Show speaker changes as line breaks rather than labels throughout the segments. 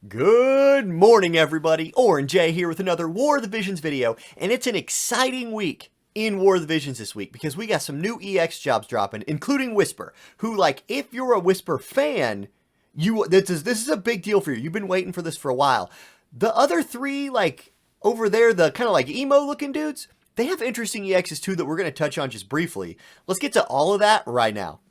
Good morning, everybody. Orin J here with another War of the Visions video, and it's an exciting week in War of the Visions this week because we got some new EX jobs dropping, including Whisper, who, like, if you're a Whisper fan, this is a big deal for you. You've been waiting for this for a while. The other three, like, over there, the kind of like emo-looking dudes, they have interesting EXs too that we're going to touch on just briefly. Let's get to all of that right now.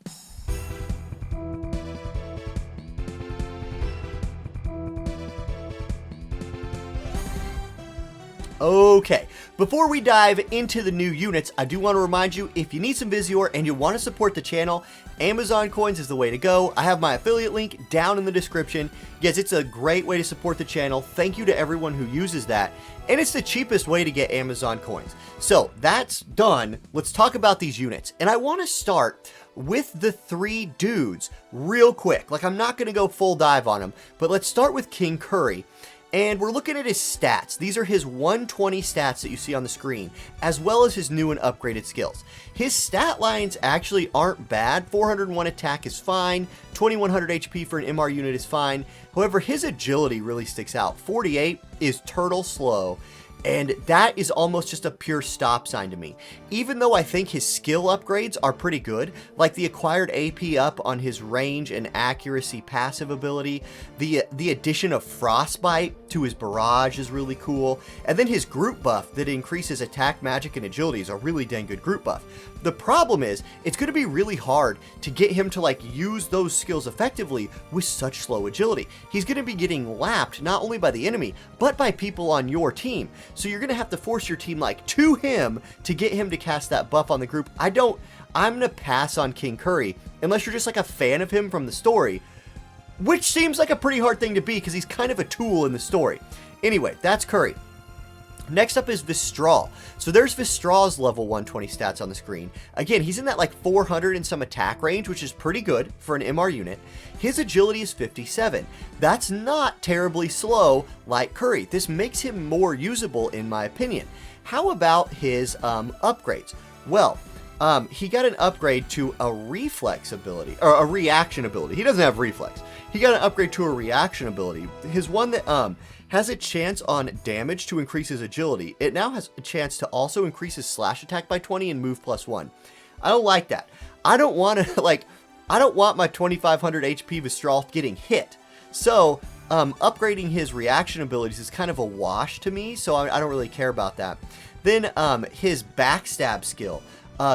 Okay, before we dive into the new units, I do want to remind you, if you need some Visior and you want to support the channel, Amazon coins is the way to go. I have my affiliate link down in the description. Yes, it's a great way to support the channel. Thank you to everyone who uses that. And it's the cheapest way to get Amazon coins. So that's done. Let's talk about these units. And I want to start with the three dudes real quick. Like, I'm not going to go full dive on them, but let's start with King Curry. And we're looking at his stats. These are his 120 stats that you see on the screen, as well as his new and upgraded skills. His stat lines actually aren't bad. 401 attack is fine. 2100 HP for an MR unit is fine. However, his agility really sticks out. 48 is turtle slow. And that is almost just a pure stop sign to me. Even though I think his skill upgrades are pretty good, like the acquired AP up on his range and accuracy passive ability, the addition of Frostbite to his barrage is really cool, and then his group buff that increases attack, magic, and agility is a really dang good group buff. The problem is, it's going to be really hard to get him to like use those skills effectively with such slow agility. He's going to be getting lapped not only by the enemy, but by people on your team. So you're going to have to force your team like to him to get him to cast that buff on the group. I'm going to pass on King Curry unless you're just like a fan of him from the story, which seems like a pretty hard thing to be because he's kind of a tool in the story. Anyway, that's Curry. Next up is Vistral. So there's Vistral's level 120 stats on the screen. Again, he's in that like 400 and some attack range, which is pretty good for an MR unit. His agility is 57. That's not terribly slow like Curry. This makes him more usable in my opinion. How about his upgrades? Well, he got an upgrade to a reflex ability, or a reaction ability. He doesn't have reflex. He got an upgrade to a reaction ability. His one that has a chance on damage to increase his agility. It now has a chance to also increase his slash attack by 20 and move +1. I don't like that. I don't want to, I don't want my 2500 HP Vistral getting hit. So, upgrading his reaction abilities is kind of a wash to me, so I don't really care about that. Then, his backstab skill,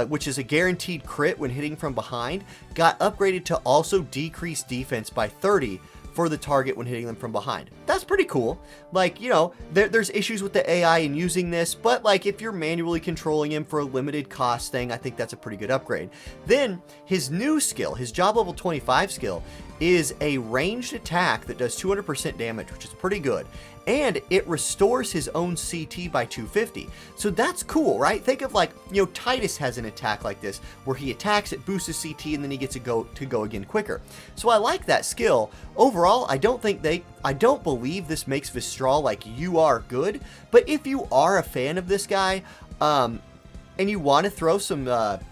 which is a guaranteed crit when hitting from behind, got upgraded to also decrease defense by 30 for the target when hitting them from behind. That's pretty cool. Like, you know, there's issues with the AI in using this, but like if you're manually controlling him for a limited cost thing, I think that's a pretty good upgrade. Then his new skill, his job level 25 skill, is a ranged attack that does 200% damage, which is pretty good. And it restores his own CT by 250. So that's cool, right? Think of like, you know, Titus has an attack like this where he attacks, it boosts his CT, and then he gets to go again quicker. So I like that skill. Overall, I don't believe this makes Vistral like you are good, but if you are a fan of this guy, and you want to throw some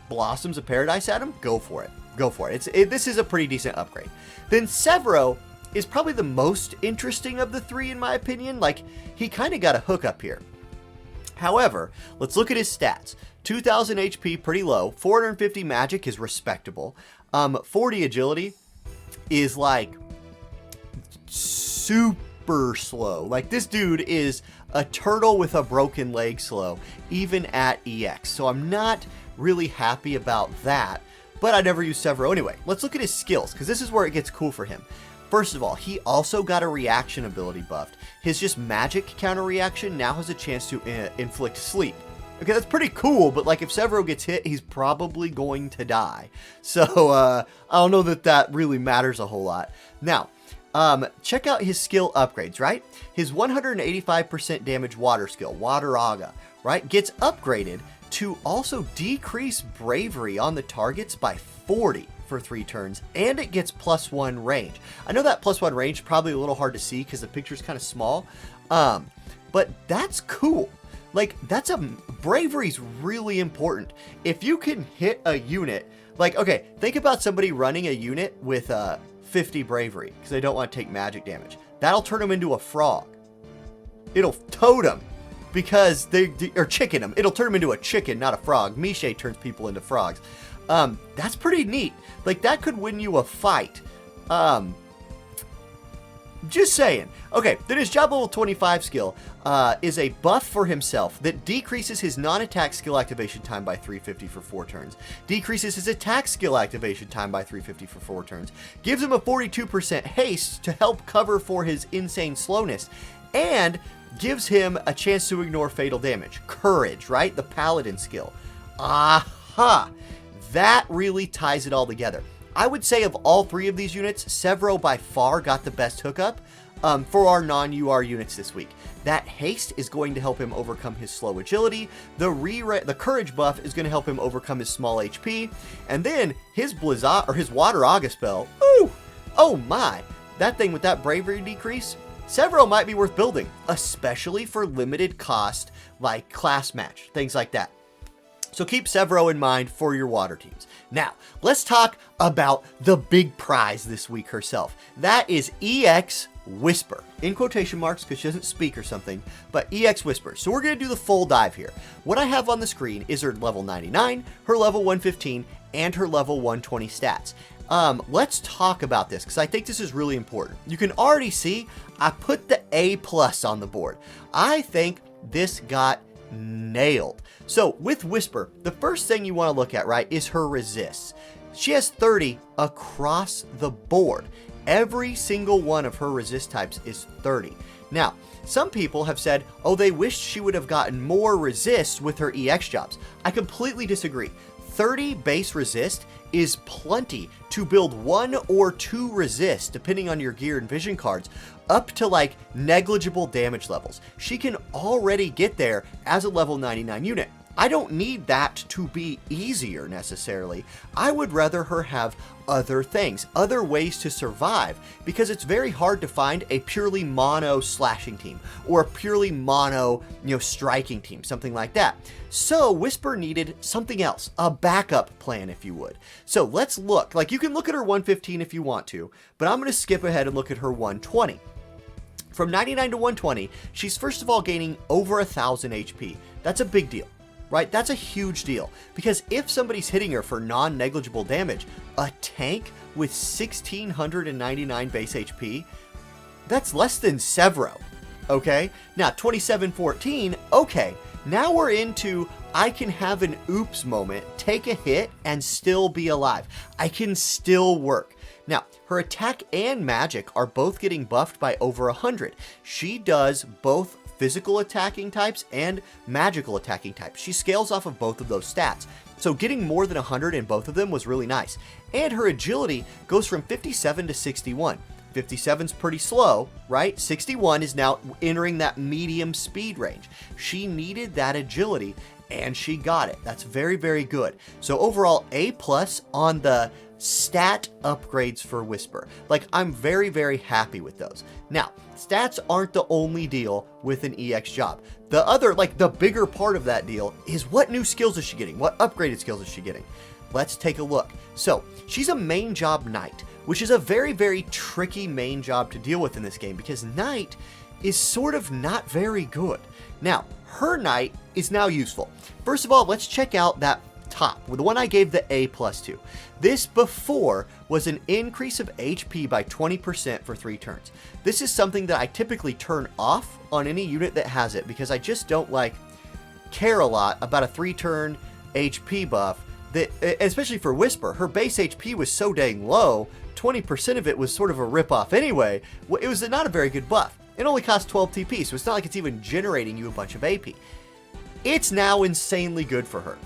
Blossoms of Paradise at him, go for it. Go for it. This is a pretty decent upgrade. Then Severo is probably the most interesting of the three in my opinion. Like, he kind of got a hookup here. However, let's look at his stats. 2000 HP, pretty low. 450 magic is respectable. 40 agility is like super slow. Like, this dude is a turtle with a broken leg slow, even at EX. So I'm not really happy about that, but I never use Severo anyway. Let's look at his skills, because this is where it gets cool for him. First of all, he also got a reaction ability buffed. His just magic counter reaction now has a chance to inflict sleep. Okay, that's pretty cool, but like if Severo gets hit, he's probably going to die. So I don't know that that really matters a whole lot. Now, check out his skill upgrades, right? His 185% damage water skill, Water Aga, right, gets upgraded to also decrease bravery on the targets by 40 for 3 turns, and it gets +1 range. I know that +1 range is probably a little hard to see because the picture's kind of small, but that's cool. Like, bravery's really important. If you can hit a unit, like, okay, think about somebody running a unit with 50 bravery because they don't want to take magic damage. that'll turn him into a frog. It'll totem because or chicken him. It'll turn him into a chicken, not a frog. Miche turns people into frogs. That's pretty neat. Like, that could win you a fight. Just saying. Okay, then his job level 25 skill is a buff for himself that decreases his non-attack skill activation time by 350 for 4 turns, decreases his attack skill activation time by 350 for 4 turns, gives him a 42% haste to help cover for his insane slowness, and gives him a chance to ignore fatal damage. Courage, right? The paladin skill. Aha! That really ties it all together. I would say of all 3 of these units, Severo by far got the best hookup for our non-UR units this week. That haste is going to help him overcome his slow agility. The courage buff is going to help him overcome his small HP. And then his his water Aga spell. Ooh! Oh my! That thing with that bravery decrease, Severo might be worth building, especially for limited cost like class match, things like that. So keep Severo in mind for your water teams. Now, let's talk about the big prize this week herself. That is EX Whisper. In quotation marks because she doesn't speak or something, but EX Whisper. So we're going to do the full dive here. What I have on the screen is her level 99, her level 115, and her level 120 stats. Let's talk about this because I think this is really important. You can already see I put the A+ on the board. I think this got nailed. So with Whisper, the first thing you want to look at, right, is her resists. She has 30 across the board. Every single one of her resist types is 30. Now, some people have said, oh, they wished she would have gotten more resist with her EX jobs. I completely disagree. 30 base resist is plenty to build 1 or 2 resist, depending on your gear and vision cards, up to like negligible damage levels. She can already get there as a level 99 unit. I don't need that to be easier necessarily. I would rather her have other things, other ways to survive, because it's very hard to find a purely mono slashing team or a purely mono, striking team, something like that. So Whisper needed something else, a backup plan, if you would. So let's look. Like, you can look at her 115 if you want to, but I'm going to skip ahead and look at her 120. From 99 to 120, she's first of all gaining over 1,000 HP. That's a big deal. Right? That's a huge deal, because if somebody's hitting her for non-negligible damage, a tank with 1,699 base HP, that's less than Severo, okay? Now, 2714, okay, now we're into I can have an oops moment, take a hit, and still be alive. I can still work. Now, her attack and magic are both getting buffed by over 100. She does both physical attacking types and magical attacking types. She scales off of both of those stats. So getting more than 100 in both of them was really nice. And her agility goes from 57 to 61. 57's pretty slow, right? 61 is now entering that medium speed range. She needed that agility and she got it. That's very, very good. So overall, A+ on the stat upgrades for Whisper. Like, I'm very, very happy with those. Now, stats aren't the only deal with an EX job. The other, like, the bigger part of that deal is what new skills is she getting? What upgraded skills is she getting? Let's take a look. So, she's a main job knight, which is a very, very tricky main job to deal with in this game because knight is sort of not very good. Now, her knight is now useful. First of all, let's check out that top, the one I gave the A+ to. This before was an increase of HP by 20% for 3 turns. This is something that I typically turn off on any unit that has it because I just don't care a lot about a 3-turn HP buff that, especially for Whisper, her base HP was so dang low, 20% of it was sort of a ripoff anyway. It was not a very good buff. It only costs 12 TP, so it's not like it's even generating you a bunch of AP. It's now insanely good for her.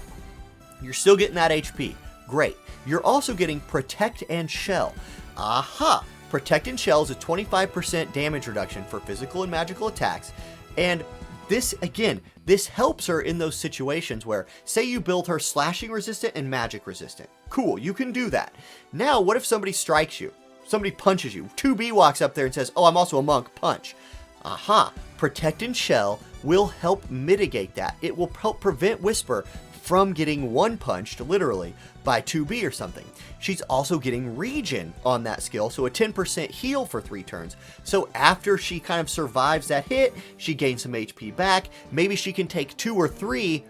You're still getting that HP. Great. You're also getting Protect and Shell. Aha! Protect and Shell is a 25% damage reduction for physical and magical attacks. And this, again, this helps her in those situations where, say you build her slashing resistant and magic resistant. Cool, you can do that. Now, what if somebody strikes you? Somebody punches you. 2B walks up there and says, oh, I'm also a monk, punch. Aha! Protect and Shell will help mitigate that. It will help prevent Whisper from getting one punched, literally, by 2B or something. She's also getting regen on that skill, so a 10% heal for 3 turns. So after she kind of survives that hit, she gains some HP back. Maybe she can take 2 or 3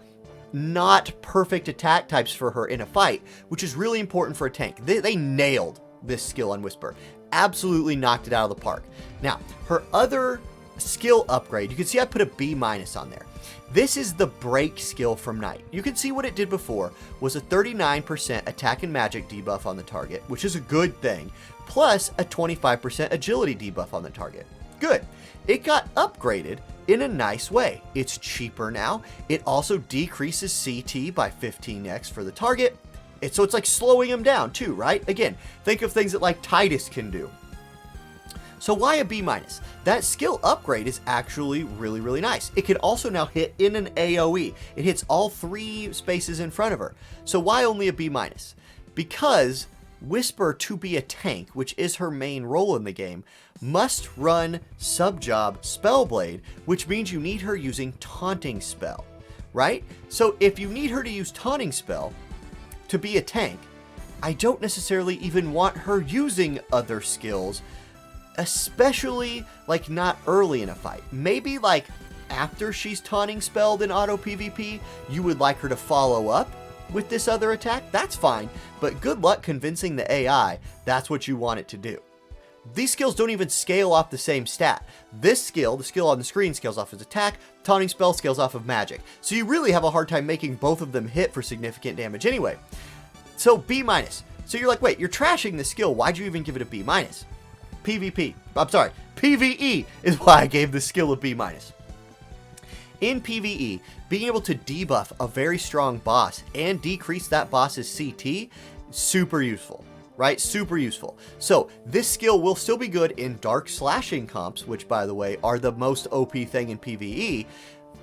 not perfect attack types for her in a fight, which is really important for a tank. They nailed this skill on Whisper. Absolutely knocked it out of the park. Now, her other skill upgrade, you can see I put a B- on there. This is the break skill from Knight. You can see what it did before was a 39% attack and magic debuff on the target, which is a good thing, plus a 25% agility debuff on the target. Good. It got upgraded in a nice way. It's cheaper now. It also decreases CT by 15x for the target. So it's like slowing him down too, right? Again, think of things that like Titus can do. So why a B-? That skill upgrade is actually really, really nice. It can also now hit in an AoE. It hits all 3 spaces in front of her. So why only a B-? Because Whisper, to be a tank, which is her main role in the game, must run sub-job Spellblade, which means you need her using Taunting Spell, right? So if you need her to use Taunting Spell to be a tank, I don't necessarily even want her using other skills, especially like not early in a fight. Maybe like after she's taunting spelled in auto PvP, you would like her to follow up with this other attack. That's fine, but good luck convincing the AI that's what you want it to do. These skills don't even scale off the same stat. This skill, the skill on the screen, scales off as attack, taunting spell scales off of magic. So you really have a hard time making both of them hit for significant damage anyway. So B-. So you're like, wait, you're trashing the skill. Why'd you even give it a B-? PvP. I'm sorry, PvE is why I gave the skill a B-. In PvE, being able to debuff a very strong boss and decrease that boss's CT, super useful, right? Super useful. So this skill will still be good in dark slashing comps, which by the way are the most OP thing in PvE.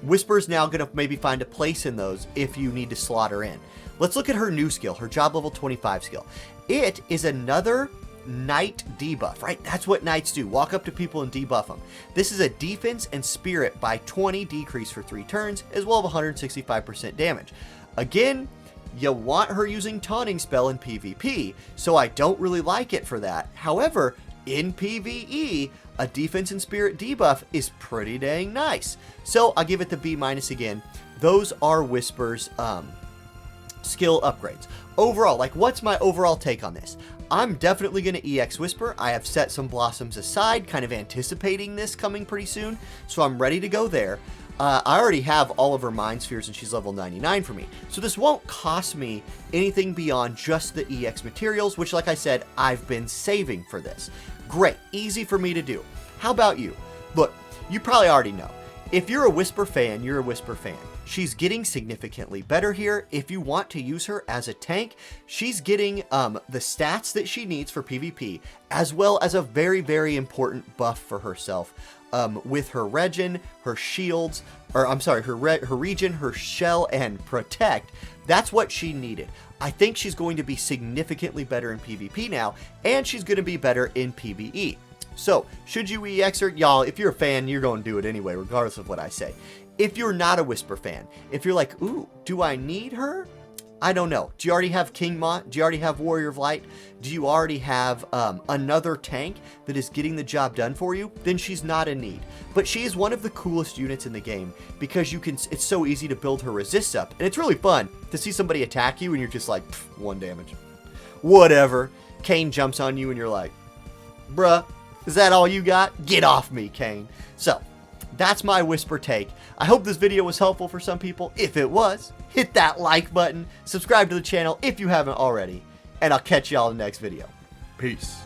Whisper's now going to maybe find a place in those if you need to slot her in. Let's look at her new skill, her job level 25 skill. It is another Knight debuff, right? That's what Knights do. Walk up to people and debuff them. This is a defense and spirit by 20 decrease for 3 turns, as well as 165% damage. Again, you want her using Taunting Spell in PvP, so I don't really like it for that. However, in PvE, a defense and spirit debuff is pretty dang nice. So I'll give it the B- again. Those are Whisper's skill upgrades. Overall, like, what's my overall take on this? I'm definitely going to EX Whisper. I have set some blossoms aside, kind of anticipating this coming pretty soon, so I'm ready to go there. I already have all of her Mind Spheres and she's level 99 for me, so this won't cost me anything beyond just the EX materials, which, like I said, I've been saving for this. Great, easy for me to do. How about you? Look, you probably already know. If you're a Whisper fan, you're a Whisper fan. She's getting significantly better here. If you want to use her as a tank, she's getting the stats that she needs for PvP, as well as a very, very important buff for herself with her regen, her shields, or I'm sorry, her regen, her shell, and protect. That's what she needed. I think she's going to be significantly better in PvP now, and she's going to be better in PvE. So, should you EX her? Y'all, if you're a fan, you're going to do it anyway, regardless of what I say. If you're not a Whisper fan, if you're like, ooh, do I need her? I don't know. Do you already have King Mont? Do you already have Warrior of Light? Do you already have another tank that is getting the job done for you? Then she's not a need. But she is one of the coolest units in the game because you can. It's so easy to build her resists up. And it's really fun to see somebody attack you and you're just like, 1 damage. Whatever. Kane jumps on you and you're like, bruh, is that all you got? Get off me, Kane. So, that's my Whisper take. I hope this video was helpful for some people. If it was, hit that like button, subscribe to the channel if you haven't already, and I'll catch y'all in the next video. Peace.